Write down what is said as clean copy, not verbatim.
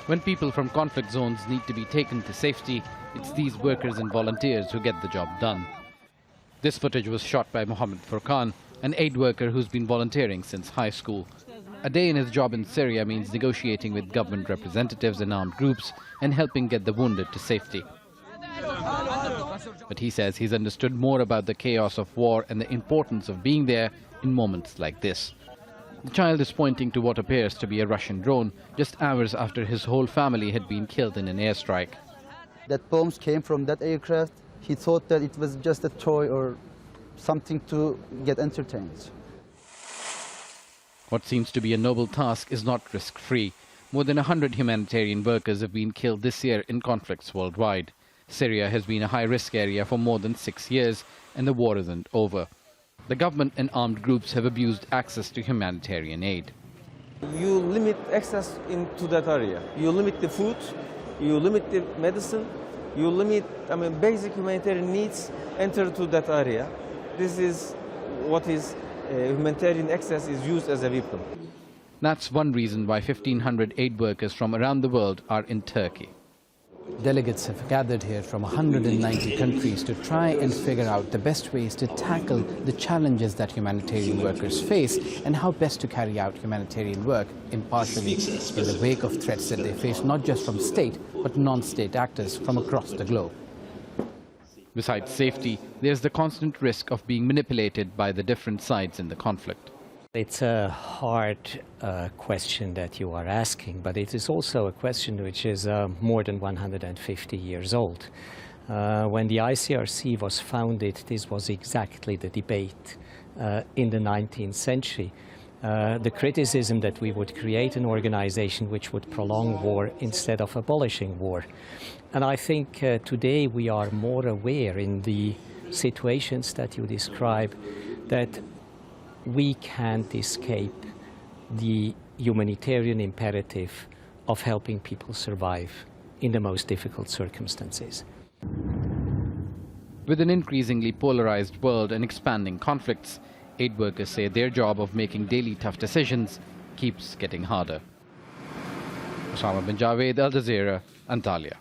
When people from conflict zones need to be taken to safety, it's these workers and volunteers who get the job done. This footage was shot by Mohammed Furqan, an aid worker who's been volunteering since high school. A day in his job in Syria means negotiating with government representatives and armed groups and helping get the wounded to safety. But he says he's understood more about the chaos of war and the importance of being there in moments like this. The child is pointing to what appears to be a Russian drone just hours after his whole family had been killed in an airstrike. That bombs came from that aircraft. He thought that it was just a toy or something to get entertained. What seems to be a noble task is not risk-free. More than 100 humanitarian workers have been killed this year in conflicts worldwide. Syria has been a high-risk area for more than 6 years, and the war isn't over. The government and armed groups have abused access to humanitarian aid. You limit access into that area. You limit the food, you limit the medicine, you limit, basic humanitarian needs enter to that area. This is what is humanitarian access is used as a weapon. That's one reason why 1,500 aid workers from around the world are in Turkey. Delegates have gathered here from 190 countries to try and figure out the best ways to tackle the challenges that humanitarian workers face and how best to carry out humanitarian work impartially in the wake of threats that they face not just from state but non-state actors from across the globe. Besides safety, there's the constant risk of being manipulated by the different sides in the conflict. It's a hard question that you are asking, but it is also a question which is more than 150 years old. When the ICRC was founded, this was exactly the debate in the 19th century. The criticism that we would create an organization which would prolong war instead of abolishing war. And I think today we are more aware in the situations that you describe that we can't escape the humanitarian imperative of helping people survive in the most difficult circumstances. With an increasingly polarized world and expanding conflicts, aid workers say their job of making daily tough decisions keeps getting harder. Osama bin Javaid, Al Jazeera, Antalya.